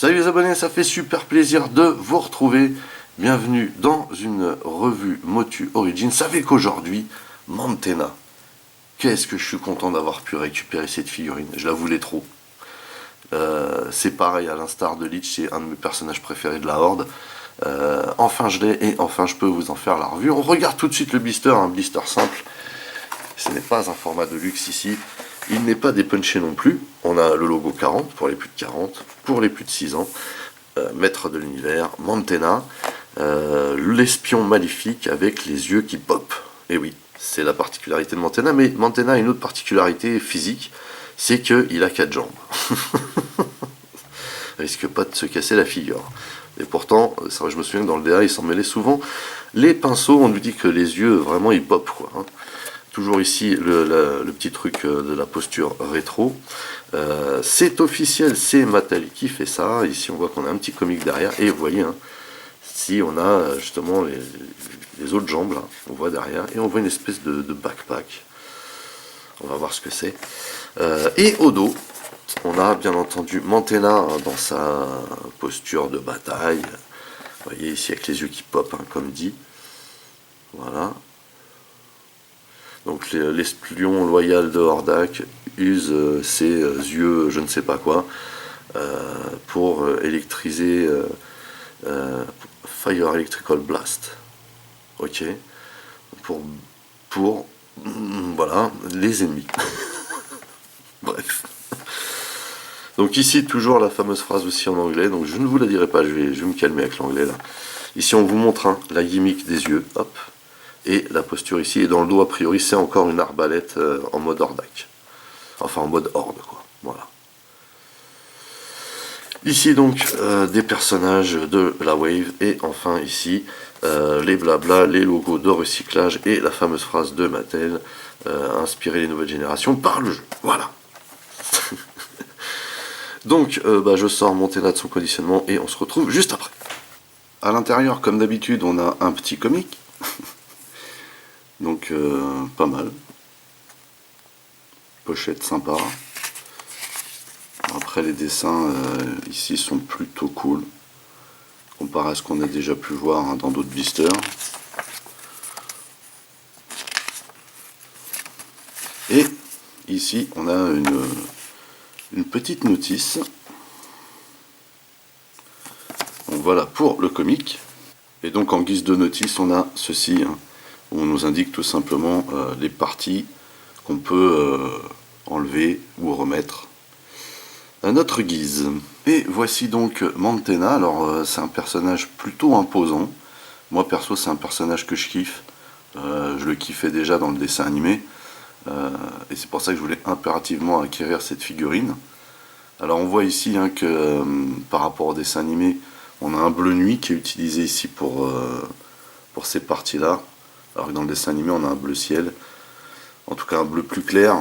Salut les abonnés, ça fait super plaisir de vous retrouver. Bienvenue dans une revue Motu Origin. Savez qu'aujourd'hui, Mantenna, qu'est-ce que je suis content d'avoir pu récupérer cette figurine. Je la voulais trop. C'est pareil, à l'instar de Lich, c'est un de mes personnages préférés de la Horde. Enfin je l'ai et enfin je peux vous en faire la revue. On regarde tout de suite le blister, un blister simple. Ce n'est pas un format de luxe ici. Il n'est pas dépunché non plus. On a le logo 40 pour les plus de 40, pour les plus de 6 ans. Maître de l'univers, Mantenna, l'espion maléfique avec les yeux qui pop. Et oui, c'est la particularité de Mantenna, mais Mantenna a une autre particularité physique, c'est qu'il a 4 jambes. Risque pas de se casser la figure. Et pourtant, ça, je me souviens que dans le DA, il s'en mêlait souvent. Les pinceaux, on lui dit que les yeux, vraiment, ils pop, quoi. Hein. Toujours ici le petit truc de la posture rétro. C'est officiel, c'est Mattel qui fait ça. Ici on voit qu'on a un petit comic derrière. Et vous voyez, hein, si on a justement les autres jambes, là, on voit derrière. Et on voit une espèce de backpack. On va voir ce que c'est. Et au dos, on a bien entendu Mantenna hein, dans sa posture de bataille. Vous voyez ici avec les yeux qui pop, hein, comme dit. Voilà. Donc l'espion loyal de Hordak use ses yeux je ne sais pas quoi pour électriser Fire Electrical Blast. Ok. Pour voilà, les ennemis. Bref. Donc ici toujours la fameuse phrase aussi en anglais, donc je ne vous la dirai pas, je vais me calmer avec l'anglais là. Ici on vous montre hein, la gimmick des yeux, hop. Et la posture ici, et dans le dos, a priori, c'est encore une arbalète en mode Hordak. Enfin, en mode Horde, quoi. Voilà. Ici, donc, des personnages de la Wave. Et enfin, ici, les blabla, les logos de recyclage et la fameuse phrase de Mattel, inspirer les nouvelles générations par le jeu. Voilà. Donc, je sors Mantenna de son conditionnement et on se retrouve juste après. À l'intérieur, comme d'habitude, on a un petit comic. Donc pas mal. Pochette sympa. Après les dessins ici sont plutôt cool. Comparé à ce qu'on a déjà pu voir hein, dans d'autres blisters. Et ici on a une petite notice. Donc voilà pour le comic. Et donc en guise de notice on a ceci. Hein, où on nous indique tout simplement les parties qu'on peut enlever ou remettre à notre guise. Et voici donc Mantenna. Alors c'est un personnage plutôt imposant. Moi perso c'est un personnage que je kiffe. Je le kiffais déjà dans le dessin animé. Et c'est pour ça que je voulais impérativement acquérir cette figurine. Alors on voit ici hein, que par rapport au dessin animé, on a un bleu nuit qui est utilisé ici pour ces parties-là. Alors que dans le dessin animé, on a un bleu ciel, en tout cas un bleu plus clair,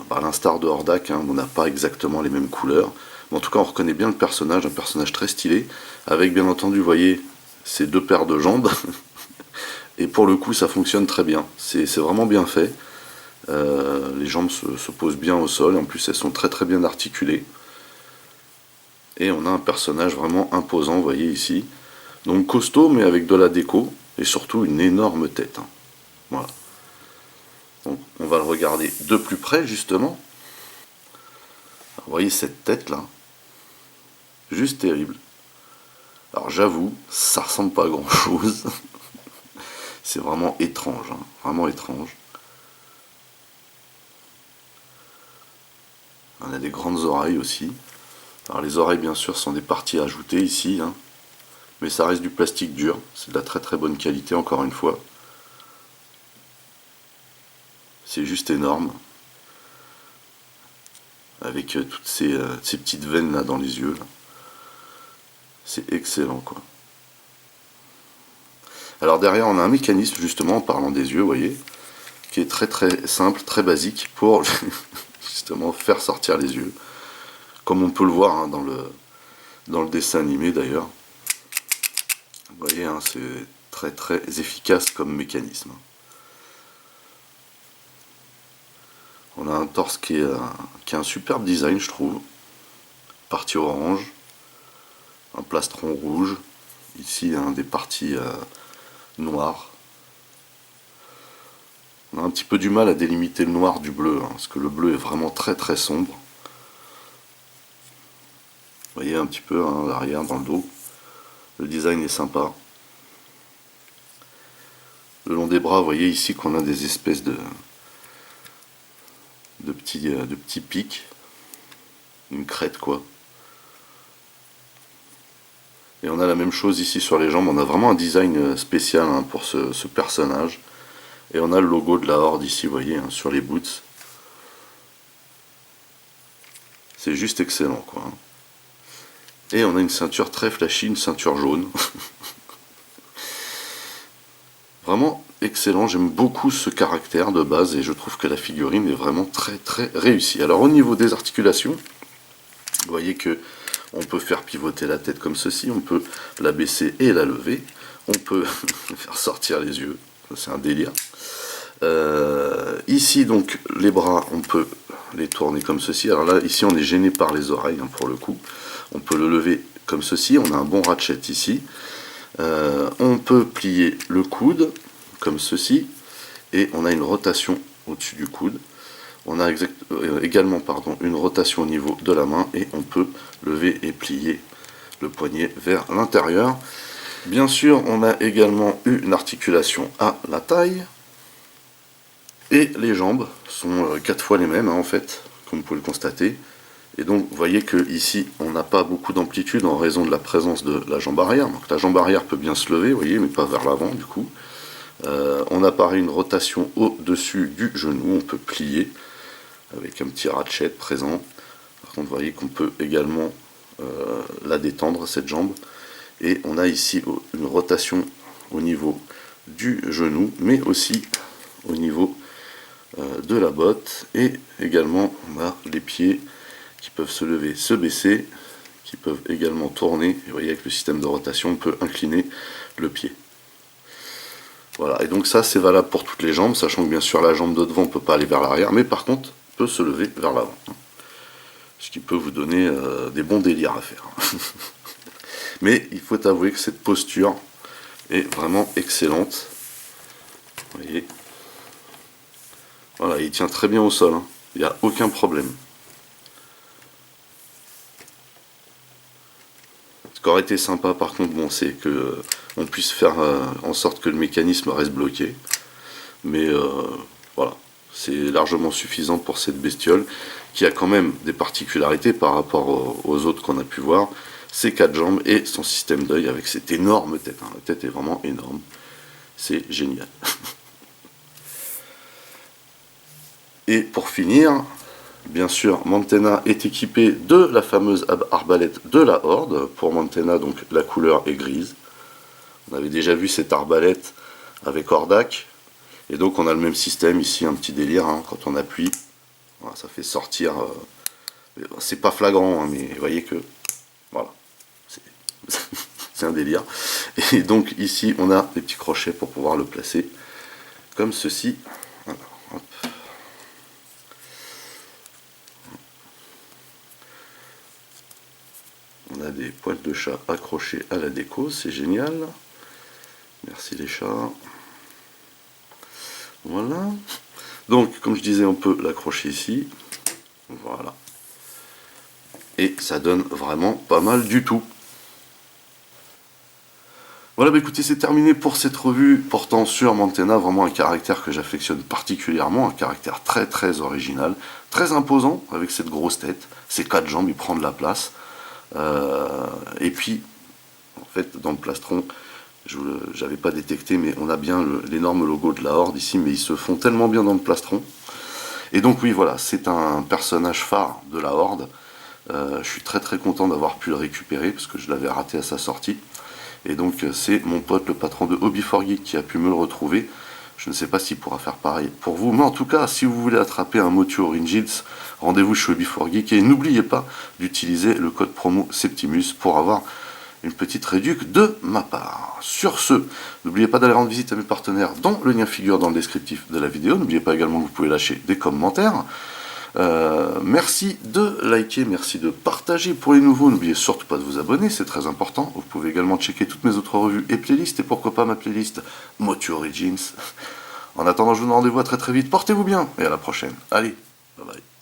à l'instar de Hordak, hein, on n'a pas exactement les mêmes couleurs. Mais en tout cas, on reconnaît bien le personnage, un personnage très stylé, avec bien entendu, vous voyez, ces deux paires de jambes. Et pour le coup, ça fonctionne très bien. C'est vraiment bien fait. Les jambes se posent bien au sol, en plus elles sont très très bien articulées. Et on a un personnage vraiment imposant, vous voyez ici. Donc costaud, mais avec de la déco. Et surtout une énorme tête. Hein. Voilà. Donc on va le regarder de plus près justement. Alors, vous voyez cette tête là. Juste terrible. Alors j'avoue, ça ressemble pas à grand chose. C'est vraiment étrange. Hein. Vraiment étrange. On a des grandes oreilles aussi. Alors les oreilles bien sûr sont des parties ajoutées ici. Hein. Mais ça reste du plastique dur. C'est de la très très bonne qualité encore une fois. C'est juste énorme. Avec toutes ces petites veines là dans les yeux. C'est excellent quoi. Alors derrière on a un mécanisme justement en parlant des yeux, vous voyez, qui est très très simple, très basique pour justement faire sortir les yeux. Comme on peut le voir hein, dans le dessin animé d'ailleurs. Vous voyez, hein, c'est très très efficace comme mécanisme. On a un torse qui a un superbe design, je trouve. Partie orange, un plastron rouge, ici des parties noires. On a un petit peu du mal à délimiter le noir du bleu, parce que le bleu est vraiment très très sombre. Vous voyez un petit peu l'arrière dans le dos. Le design est sympa. Le long des bras, vous voyez ici qu'on a des espèces de petits pics. Une crête quoi. Et on a la même chose ici sur les jambes. On a vraiment un design spécial pour ce personnage. Et on a le logo de la Horde ici, vous voyez, sur les boots. C'est juste excellent quoi. Et on a une ceinture très flashy, une ceinture jaune. Vraiment excellent, j'aime beaucoup ce caractère de base et je trouve que la figurine est vraiment très très réussie. Alors au niveau des articulations, vous voyez que on peut faire pivoter la tête comme ceci, on peut la baisser et la lever, on peut faire sortir les yeux, c'est un délire. Ici donc les bras, on peut les tourner comme ceci. Alors là, ici on est gêné par les oreilles pour le coup. On peut le lever comme ceci, on a un bon ratchet ici. On peut plier le coude comme ceci et on a une rotation au-dessus du coude. On a également une rotation au niveau de la main et on peut lever et plier le poignet vers l'intérieur. Bien sûr, on a également une articulation à la taille. Et les jambes sont 4 fois les mêmes en fait, comme vous pouvez le constater. Et donc vous voyez que ici on n'a pas beaucoup d'amplitude en raison de la présence de la jambe arrière. Donc la jambe arrière peut bien se lever, vous voyez, mais pas vers l'avant du coup. On a pareil une rotation au-dessus du genou, on peut plier avec un petit ratchet présent. Par contre vous voyez qu'on peut également la détendre cette jambe. Et on a ici une rotation au niveau du genou, mais aussi au niveau de la botte. Et également on a les pieds qui peuvent se lever, se baisser, qui peuvent également tourner. Et vous voyez avec le système de rotation, on peut incliner le pied. Voilà, et donc ça c'est valable pour toutes les jambes, sachant que bien sûr la jambe de devant ne peut pas aller vers l'arrière, mais par contre peut se lever vers l'avant. Ce qui peut vous donner des bons délires à faire. Mais il faut avouer que cette posture est vraiment excellente. Vous voyez. Voilà, il tient très bien au sol, il n'y a aucun problème. Ce qui aurait été sympa par contre, bon, c'est que on puisse faire en sorte que le mécanisme reste bloqué. Mais voilà, c'est largement suffisant pour cette bestiole qui a quand même des particularités par rapport aux autres qu'on a pu voir. Ses 4 jambes et son système d'œil avec cette énorme tête. La tête est vraiment énorme. C'est génial. Et pour finir, bien sûr, Mantenna est équipé de la fameuse arbalète de la Horde. Pour Mantenna, donc la couleur est grise. On avait déjà vu cette arbalète avec Hordak. Et donc on a le même système ici, un petit délire, quand on appuie, voilà, ça fait sortir, c'est pas flagrant, mais vous voyez que, voilà, c'est un délire. Et donc ici on a des petits crochets pour pouvoir le placer, comme ceci. Voilà, hop. On a des poils de chat accrochés à la déco, c'est génial. Merci les chats. Voilà. Donc, comme je disais, on peut l'accrocher ici. Voilà. Et ça donne vraiment pas mal du tout. Voilà, bah écoutez, c'est terminé pour cette revue portant sur Mantenna, vraiment un caractère que j'affectionne particulièrement, un caractère très très original, très imposant avec cette grosse tête, ses 4 jambes, il prend de la place. Et puis, en fait, dans le plastron, je n'avais pas détecté, mais on a bien l'énorme logo de la Horde ici, mais ils se font tellement bien dans le plastron. Et donc oui, voilà, c'est un personnage phare de la Horde. Je suis très très content d'avoir pu le récupérer, parce que je l'avais raté à sa sortie. Et donc c'est mon pote, le patron de Hobby4Geek, qui a pu me le retrouver. Je ne sais pas s'il pourra faire pareil pour vous, mais en tout cas, si vous voulez attraper un Motu Origins, rendez-vous chez Hobby4Geek et n'oubliez pas d'utiliser le code promo Septimus pour avoir une petite réduction de ma part. Sur ce, n'oubliez pas d'aller rendre visite à mes partenaires dont le lien figure dans le descriptif de la vidéo. N'oubliez pas également que vous pouvez lâcher des commentaires. Merci de liker, merci de partager. Pour les nouveaux, n'oubliez surtout pas de vous abonner, c'est très important. Vous pouvez également checker toutes mes autres revues et playlists, et pourquoi pas ma playlist Motu Origins. En attendant, je vous donne rendez-vous à très très vite. Portez-vous bien, et à la prochaine. Allez, bye bye.